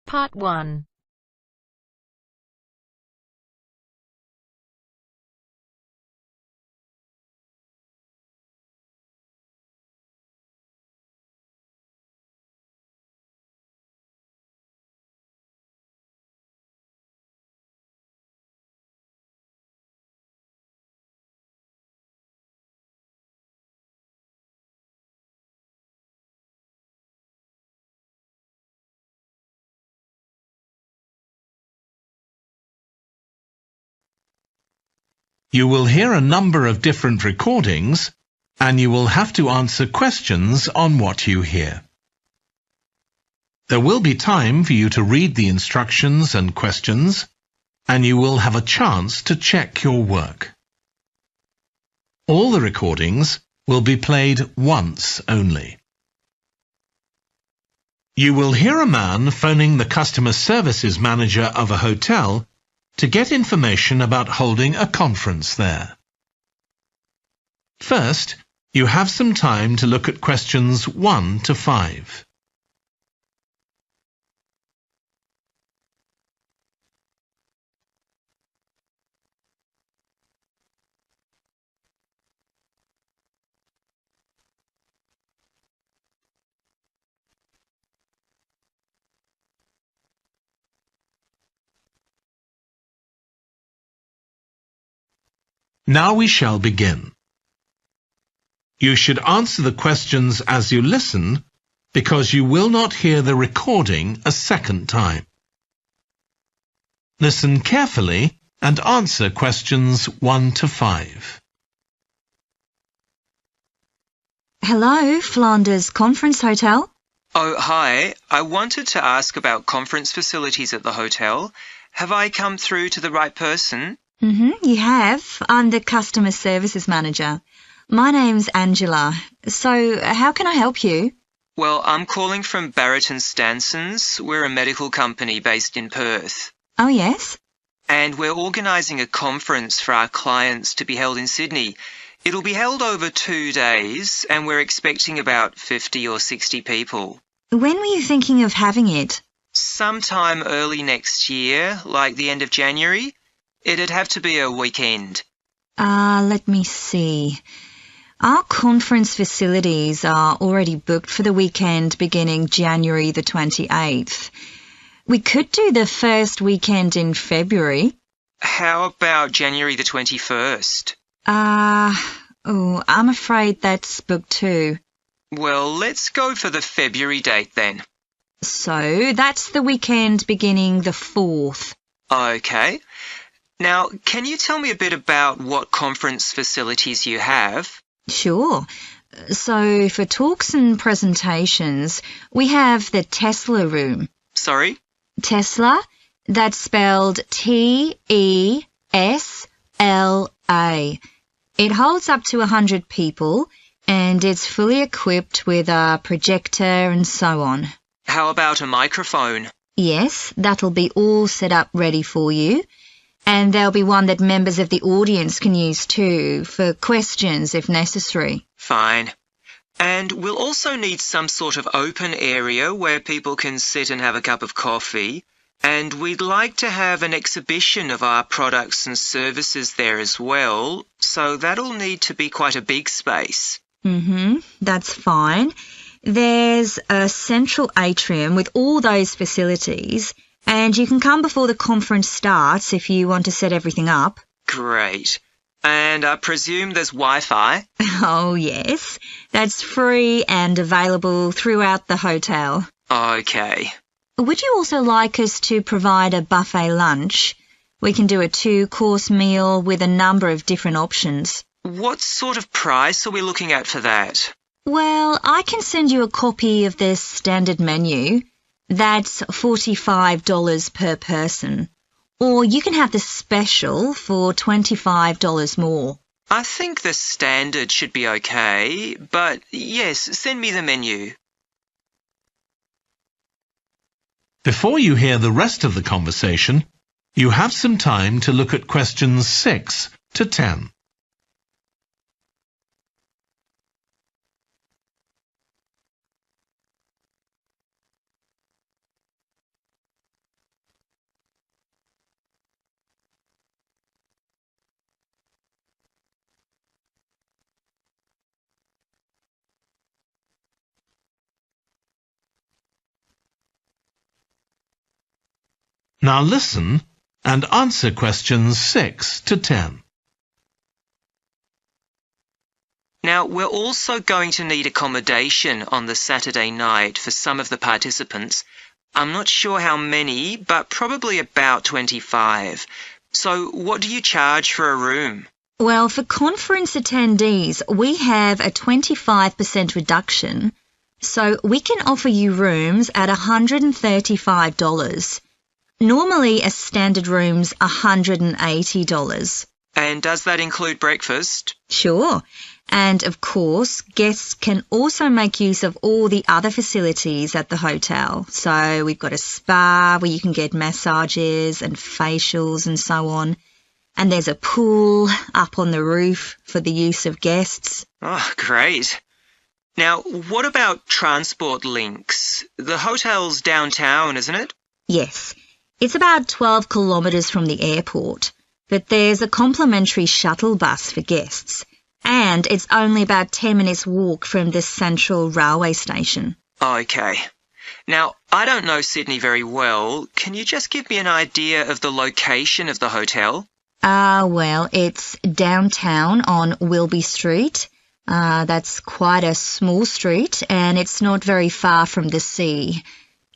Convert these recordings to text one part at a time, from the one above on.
Part 1. You will hear a number of different recordings, and you will have to answer questions on what you hear. There will be time for you to read the instructions and questions, and you will have a chance to check your work. All the recordings will be played once only. You will hear a man phoning the customer services manager of a hotel to get information about holding a conference there. First, you have some time to look at questions 1 to 5. Now we shall begin. You should answer the questions as you listen, because you will not hear the recording a second time. Listen carefully and answer questions 1 to 5. Hello, Flanders Conference Hotel. Oh, hi. I wanted to ask about conference facilities at the hotel. Have I come through to the right person? You have. I'm the customer services manager. My name's Angela. So, how can I help you? Well, I'm calling from Barrett and Stansons. We're a medical company based in Perth. Oh, yes? And we're organising a conference for our clients to be held in Sydney. It'll be held over 2 days, and we're expecting about 50 or 60 people. When were you thinking of having it? Sometime early next year, like the end of January. It'd have to be a weekend. Let me see. Our conference facilities are already booked for the weekend beginning January the 28th. We could do the first weekend in February. How about January the 21st? I'm afraid that's booked too. Well, let's go for the February date then. So, that's the weekend beginning the 4th. Okay. Now, can you tell me a bit about what conference facilities you have? Sure. So, for talks and presentations, we have the Tesla room. Sorry? Tesla, that's spelled Tesla. It holds up to 100 people, and it's fully equipped with a projector and so on. How about a microphone? Yes, that'll be all set up ready for you. And there'll be one that members of the audience can use too, for questions if necessary. Fine. And we'll also need some sort of open area where people can sit and have a cup of coffee. And we'd like to have an exhibition of our products and services there as well, so that'll need to be quite a big space. That's fine. There's a central atrium with all those facilities, and you can come before the conference starts if you want to set everything up. Great. And I presume there's Wi-Fi? Oh, yes. That's free and available throughout the hotel. Okay. Would you also like us to provide a buffet lunch? We can do a 2-course meal with a number of different options. What sort of price are we looking at for that? Well, I can send you a copy of the standard menu. That's $45 per person. Or you can have the special for $25 more. I think the standard should be okay, but yes, send me the menu. Before you hear the rest of the conversation, you have some time to look at questions 6 to 10. Now listen and answer questions 6 to 10. Now, we're also going to need accommodation on the Saturday night for some of the participants. I'm not sure how many, but probably about 25. So what do you charge for a room? Well, for conference attendees, we have a 25% reduction, so we can offer you rooms at $135. Normally, a standard room's $180. And does that include breakfast? Sure. And of course, guests can also make use of all the other facilities at the hotel. So we've got a spa where you can get massages and facials and so on. And there's a pool up on the roof for the use of guests. Oh, great. Now, what about transport links? The hotel's downtown, isn't it? Yes. It's about 12 kilometres from the airport, but there's a complimentary shuttle bus for guests, and it's only about 10 minutes walk from the Central Railway Station. Okay. Now, I don't know Sydney very well. Can you just give me an idea of the location of the hotel? Well, it's downtown on Wilby Street. That's quite a small street, and it's not very far from the sea.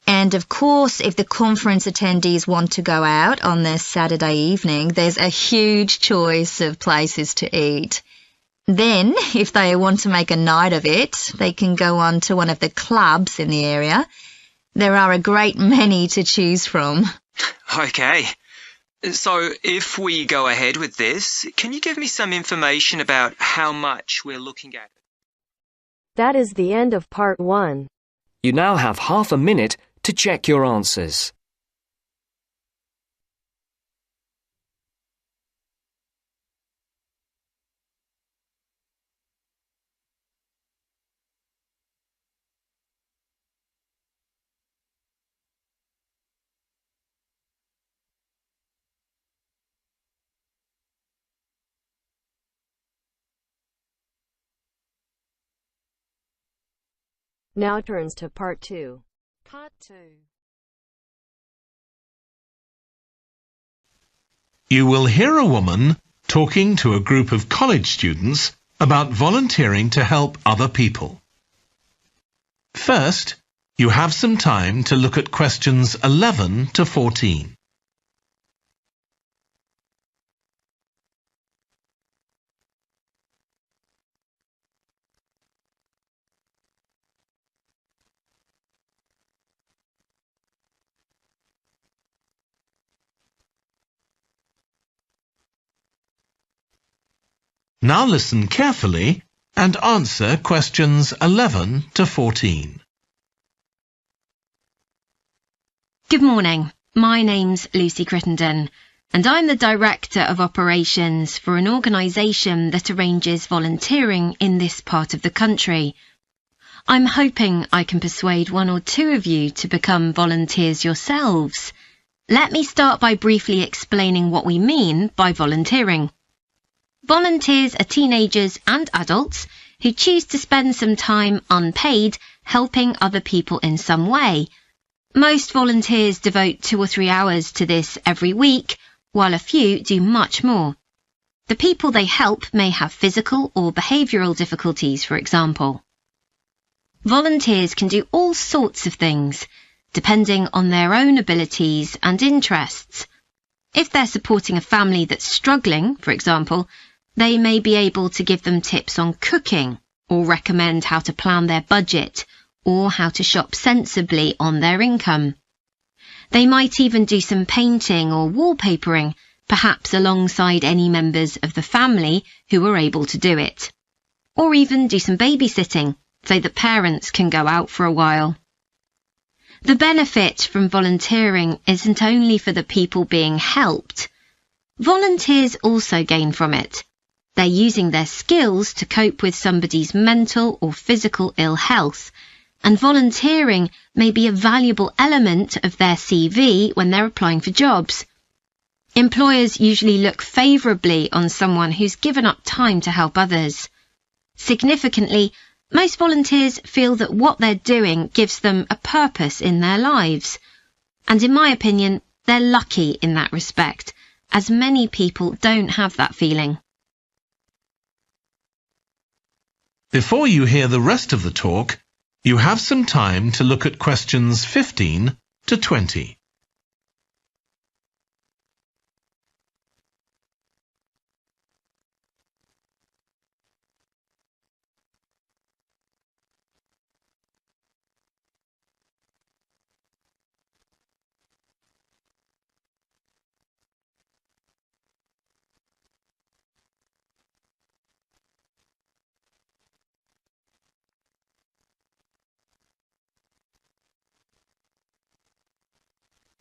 And of course, if the conference attendees want to go out on their Saturday evening, there's a huge choice of places to eat. Then, if they want to make a night of it, they can go on to one of the clubs in the area. There are a great many to choose from. Okay. So, if we go ahead with this, can you give me some information about how much we're looking at? That is the end of part 1. You now have half a minute to check your answers. Now turns to part 2. Part 2. You will hear a woman talking to a group of college students about volunteering to help other people. First, you have some time to look at questions 11 to 14. Now listen carefully and answer questions 11 to 14. Good morning. My name's Lucy Crittenden, and I'm the Director of Operations for an organisation that arranges volunteering in this part of the country. I'm hoping I can persuade 1 or 2 of you to become volunteers yourselves. Let me start by briefly explaining what we mean by volunteering. Volunteers are teenagers and adults who choose to spend some time unpaid helping other people in some way. Most volunteers devote 2 or 3 hours to this every week, while a few do much more. The people they help may have physical or behavioural difficulties, for example. Volunteers can do all sorts of things, depending on their own abilities and interests. If they're supporting a family that's struggling, for example, they may be able to give them tips on cooking, or recommend how to plan their budget, or how to shop sensibly on their income. They might even do some painting or wallpapering, perhaps alongside any members of the family who are able to do it. Or even do some babysitting, so that parents can go out for a while. The benefit from volunteering isn't only for the people being helped. Volunteers also gain from it. They're using their skills to cope with somebody's mental or physical ill health, and volunteering may be a valuable element of their CV when they're applying for jobs. Employers usually look favourably on someone who's given up time to help others. Significantly, most volunteers feel that what they're doing gives them a purpose in their lives. And in my opinion, They're lucky in that respect, as many people don't have that feeling. Before you hear the rest of the talk, you have some time to look at questions 15 to 20.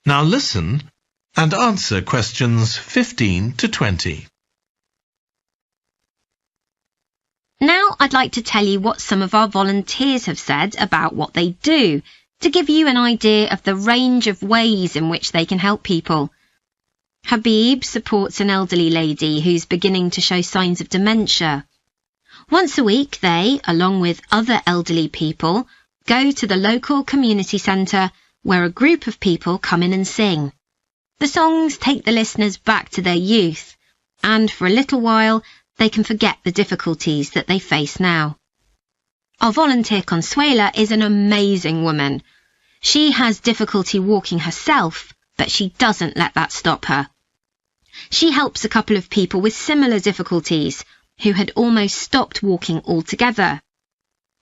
Now listen and answer questions 15 to 20. Now I'd like to tell you what some of our volunteers have said about what they do, to give you an idea of the range of ways in which they can help people. Habib supports an elderly lady who's beginning to show signs of dementia. Once a week they, along with other elderly people, go to the local community centre where a group of people come in and sing. The songs take the listeners back to their youth, and for a little while they can forget the difficulties that they face now. Our volunteer Consuela is an amazing woman. She has difficulty walking herself, but she doesn't let that stop her. She helps a couple of people with similar difficulties who had almost stopped walking altogether.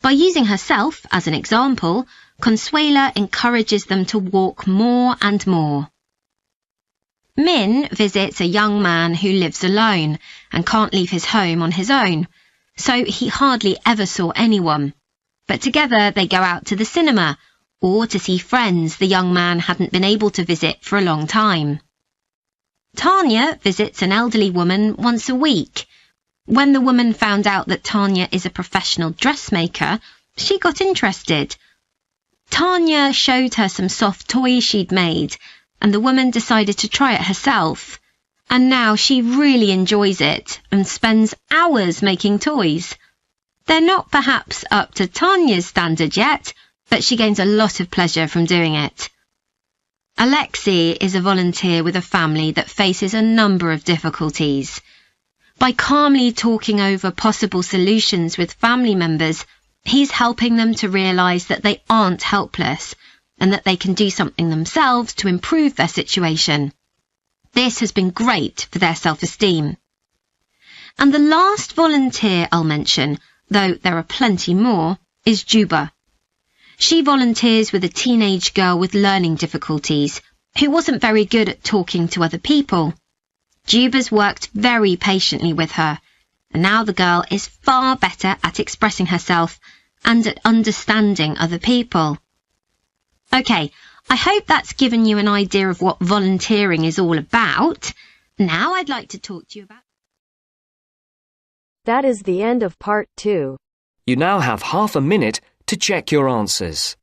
By using herself as an example, Consuela encourages them to walk more and more. Min visits a young man who lives alone and can't leave his home on his own, so he hardly ever saw anyone. But together they go out to the cinema or to see friends the young man hadn't been able to visit for a long time. Tanya visits an elderly woman once a week. When the woman found out that Tanya is a professional dressmaker, she got interested. Tanya showed her some soft toys she'd made, and the woman decided to try it herself. And now she really enjoys it and spends hours making toys. They're not perhaps up to Tanya's standard yet, but she gains a lot of pleasure from doing it. Alexi is a volunteer with a family that faces a number of difficulties. By calmly talking over possible solutions with family members, he's helping them to realise that they aren't helpless and that they can do something themselves to improve their situation. This has been great for their self-esteem. And the last volunteer I'll mention, though there are plenty more, is Juba. She volunteers with a teenage girl with learning difficulties who wasn't very good at talking to other people. Juba's worked very patiently with her, and now the girl is far better at expressing herself and at understanding other people. OK, I hope that's given you an idea of what volunteering is all about. Now I'd like to talk to you about... That is the end of part 2. You now have half a minute to check your answers.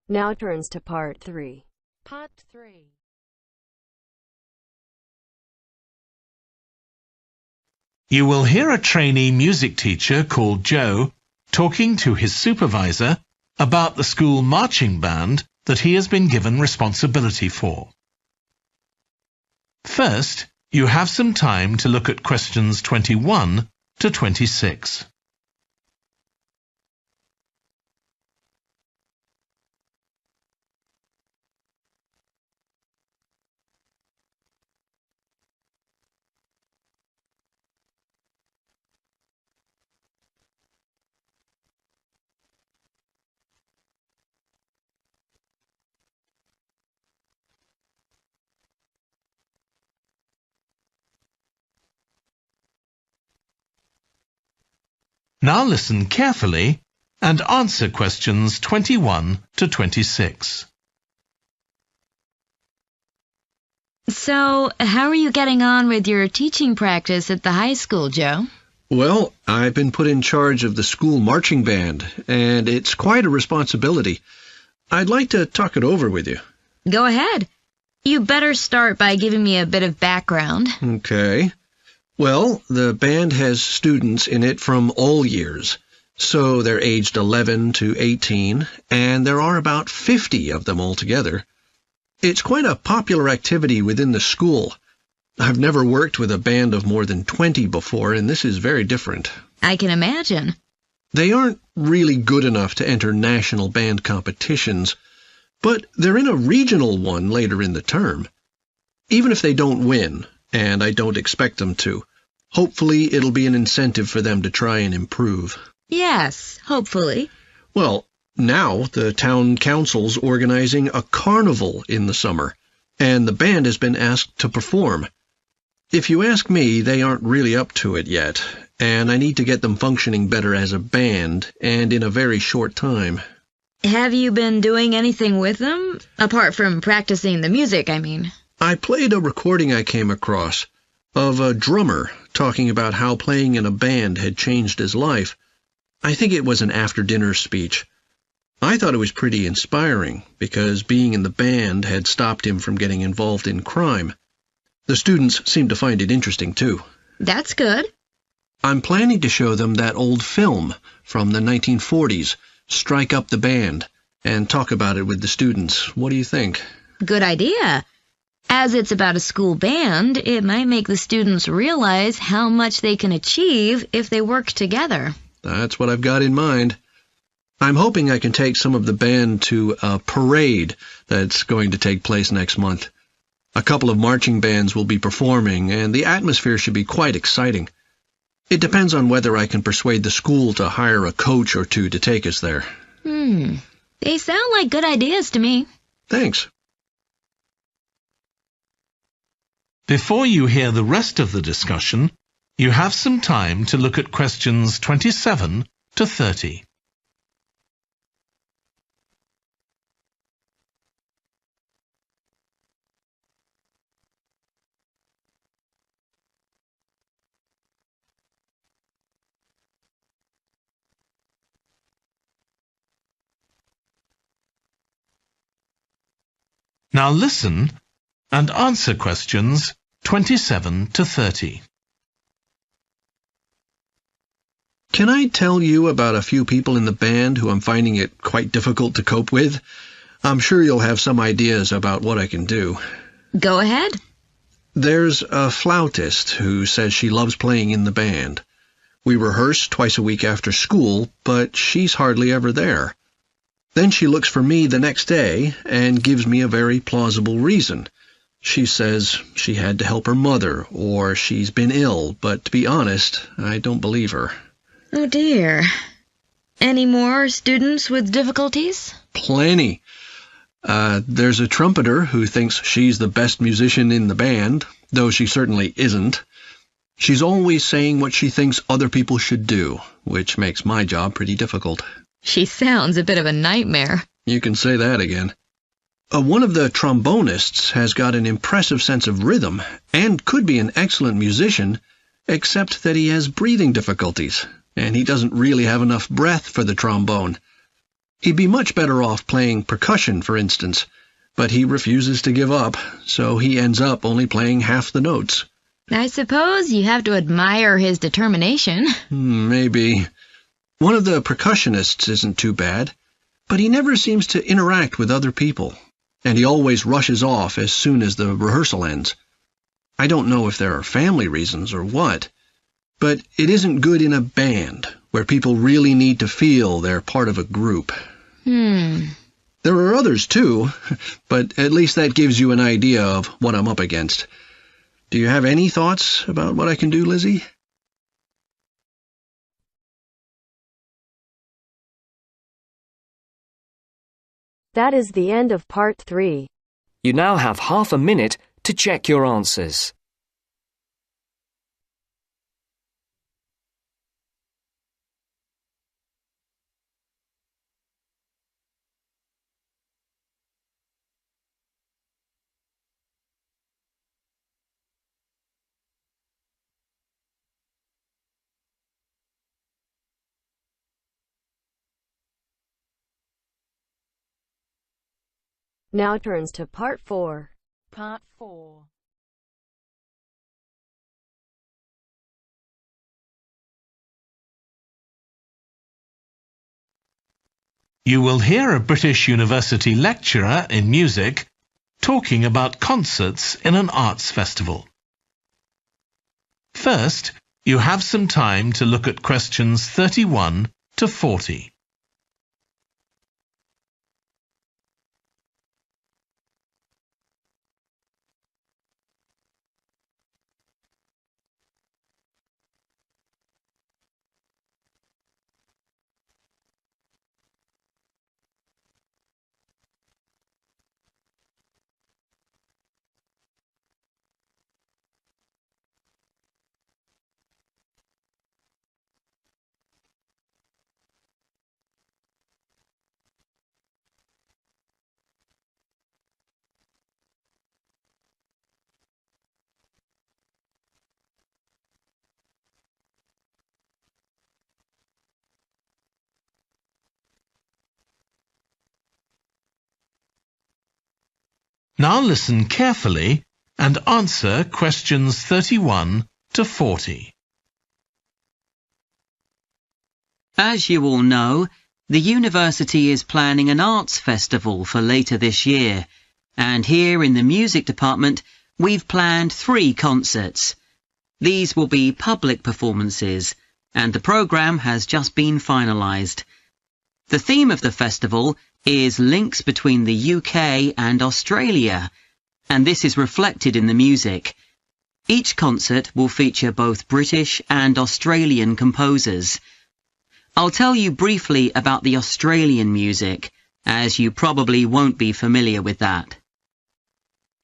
Now turns to part 3. Part 3. You will hear a trainee music teacher called Joe talking to his supervisor about the school marching band that he has been given responsibility for. First, you have some time to look at questions 21 to 26. Now listen carefully and answer questions 21 to 26. So, how are you getting on with your teaching practice at the high school, Joe? Well, I've been put in charge of the school marching band, and it's quite a responsibility. I'd like to talk it over with you. Go ahead. You better start by giving me a bit of background. Okay. Well, the band has students in it from all years. So they're aged 11 to 18, and there are about 50 of them altogether. It's quite a popular activity within the school. I've never worked with a band of more than 20 before, and this is very different. I can imagine. They aren't really good enough to enter national band competitions, but they're in a regional one later in the term. Even if they don't win, and I don't expect them to, hopefully it'll be an incentive for them to try and improve. Yes, hopefully. Well, now the town council's organizing a carnival in the summer, and the band has been asked to perform. If you ask me, they aren't really up to it yet, and I need to get them functioning better as a band, and in a very short time. Have you been doing anything with them? Apart from practicing the music, I mean. I played a recording I came across of a drummer talking about how playing in a band had changed his life. I think it was an after-dinner speech. I thought it was pretty inspiring, because being in the band had stopped him from getting involved in crime. The students seemed to find it interesting, too. That's good. I'm planning to show them that old film from the 1940s, Strike Up the Band, and talk about it with the students. What do you think? Good idea. As it's about a school band, it might make the students realize how much they can achieve if they work together. That's what I've got in mind. I'm hoping I can take some of the band to a parade that's going to take place next month. A couple of marching bands will be performing, and the atmosphere should be quite exciting. It depends on whether I can persuade the school to hire a coach or two to take us there. They sound like good ideas to me. Thanks. Before you hear the rest of the discussion, you have some time to look at questions 27 to 30. Now listen and answer questions 27 to 30. Can I tell you about a few people in the band who I'm finding it quite difficult to cope with? I'm sure you'll have some ideas about what I can do. Go ahead. There's a flautist who says she loves playing in the band. We rehearse twice a week after school, but she's hardly ever there. Then she looks for me the next day and gives me a very plausible reason. She says she had to help her mother, or she's been ill, but to be honest, I don't believe her. Oh dear. Any more students with difficulties? Plenty. There's a trumpeter who thinks she's the best musician in the band, though she certainly isn't. She's always saying what she thinks other people should do, which makes my job pretty difficult. She sounds a bit of a nightmare. You can say that again. One of the trombonists has got an impressive sense of rhythm and could be an excellent musician, except that he has breathing difficulties, and he doesn't really have enough breath for the trombone. He'd be much better off playing percussion, for instance, but he refuses to give up, so he ends up only playing half the notes. I suppose you have to admire his determination. Maybe. One of the percussionists isn't too bad, but he never seems to interact with other people, and he always rushes off as soon as the rehearsal ends. I don't know if there are family reasons or what, but it isn't good in a band, where people really need to feel they're part of a group. There are others too, but at least that gives you an idea of what I'm up against. Do you have any thoughts about what I can do, Lizzie? That is the end of part 3. You now have half a minute to check your answers. Now turns to Part 4. Part 4. You will hear a British University lecturer in music talking about concerts in an arts festival. First, you have some time to look at questions 31 to 40. Now listen carefully and answer questions 31 to 40. As you all know, the university is planning an arts festival for later this year, and here in the music department we've planned 3 concerts. These will be public performances, and the programme has just been finalised. The theme of the festival is links between the UK and Australia, and this is reflected in the music. Each concert will feature both British and Australian composers. I'll tell you briefly about the Australian music, as you probably won't be familiar with that.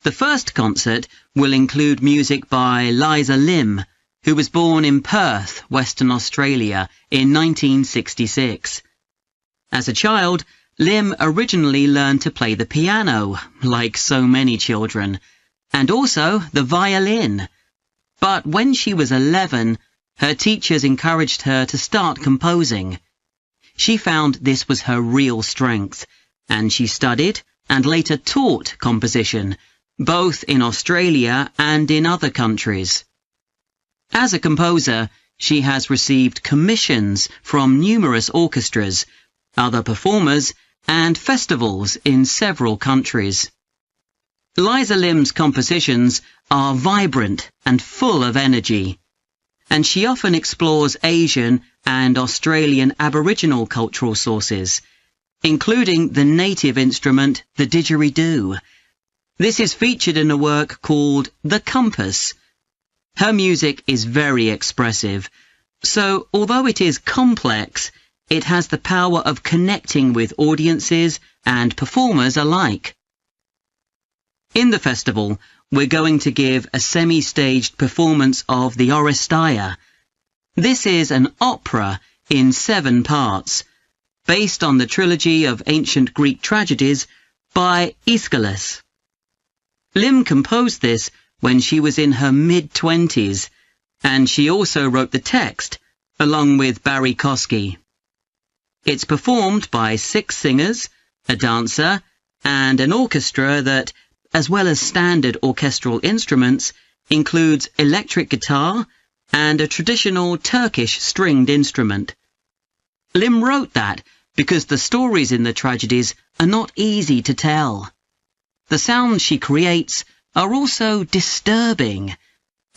The first concert will include music by Liza Lim, who was born in Perth, Western Australia, in 1966. As a child, Lim originally learned to play the piano, like so many children, and also the violin. But when she was 11, her teachers encouraged her to start composing. She found this was her real strength, and she studied and later taught composition, both in Australia and in other countries. As a composer, she has received commissions from numerous orchestras, other performers, and festivals in several countries. Liza Lim's compositions are vibrant and full of energy, and she often explores Asian and Australian Aboriginal cultural sources, including the native instrument, the didgeridoo. This is featured in a work called The Compass. Her music is very expressive, so although it is complex, it has the power of connecting with audiences and performers alike. In the festival, we're going to give a semi-staged performance of the Oresteia. This is an opera in 7 parts, based on the trilogy of ancient Greek tragedies by Aeschylus. Lim composed this when she was in her mid-20s, and she also wrote the text, along with Barry Kosky. It's performed by 6 singers, a dancer, and an orchestra that, as well as standard orchestral instruments, includes electric guitar and a traditional Turkish stringed instrument. Lim wrote that because the stories in the tragedies are not easy to tell. The sounds she creates are also disturbing,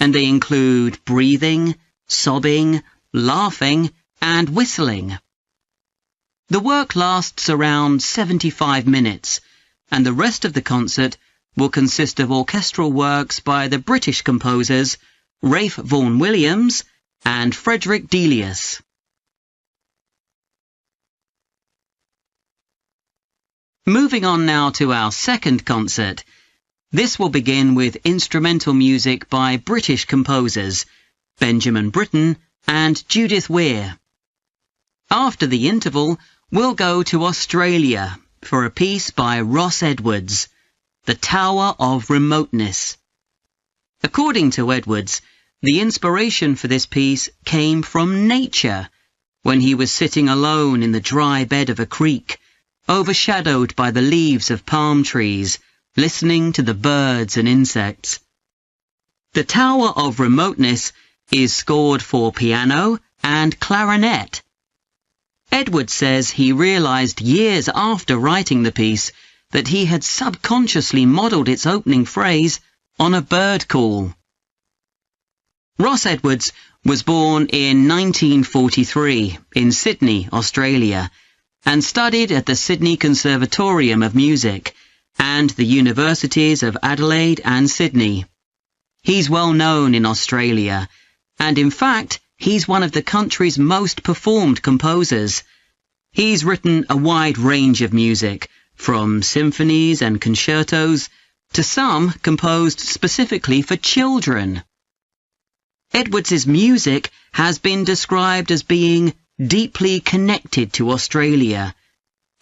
and they include breathing, sobbing, laughing, and whistling. The work lasts around 75 minutes, and the rest of the concert will consist of orchestral works by the British composers Ralph Vaughan Williams and Frederick Delius. Moving on now to our second concert. This will begin with instrumental music by British composers Benjamin Britten and Judith Weir. After the interval, we'll go to Australia for a piece by Ross Edwards, The Tower of Remoteness. According to Edwards, the inspiration for this piece came from nature, when he was sitting alone in the dry bed of a creek, overshadowed by the leaves of palm trees, listening to the birds and insects. The Tower of Remoteness is scored for piano and clarinet. Edward says he realized years after writing the piece that he had subconsciously modelled its opening phrase on a bird call. Ross Edwards was born in 1943 in Sydney, Australia, and studied at the Sydney Conservatorium of Music and the Universities of Adelaide and Sydney. He's well known in Australia, and in fact, he's one of the country's most performed composers. He's written a wide range of music, from symphonies and concertos to some composed specifically for children. Edwards's music has been described as being deeply connected to Australia,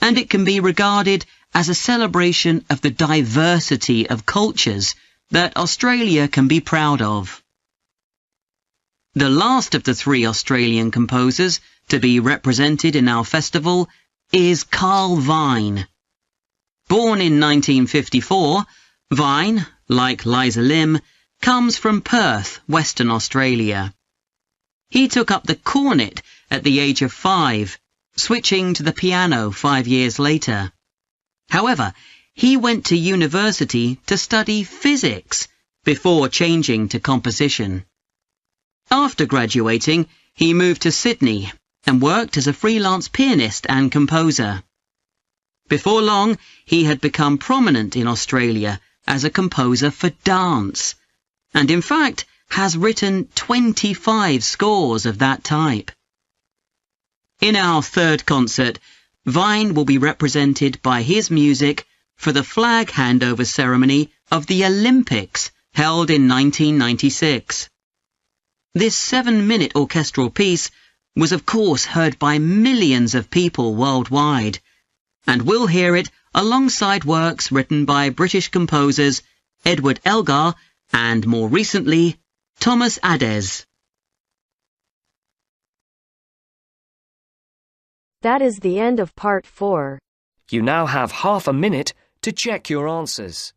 and it can be regarded as a celebration of the diversity of cultures that Australia can be proud of. The last of the three Australian composers to be represented in our festival is Carl Vine. Born in 1954, Vine, like Liza Lim, comes from Perth, Western Australia. He took up the cornet at the age of 5, switching to the piano 5 years later. However, he went to university to study physics before changing to composition. After graduating, he moved to Sydney and worked as a freelance pianist and composer. Before long, he had become prominent in Australia as a composer for dance, and in fact has written 25 scores of that type. In our third concert, Vine will be represented by his music for the flag handover ceremony of the Olympics held in 1996. This 7-minute orchestral piece was of course heard by millions of people worldwide, and we'll hear it alongside works written by British composers Edward Elgar and, more recently, Thomas Adès. That is the end of part 4. You now have half a minute to check your answers.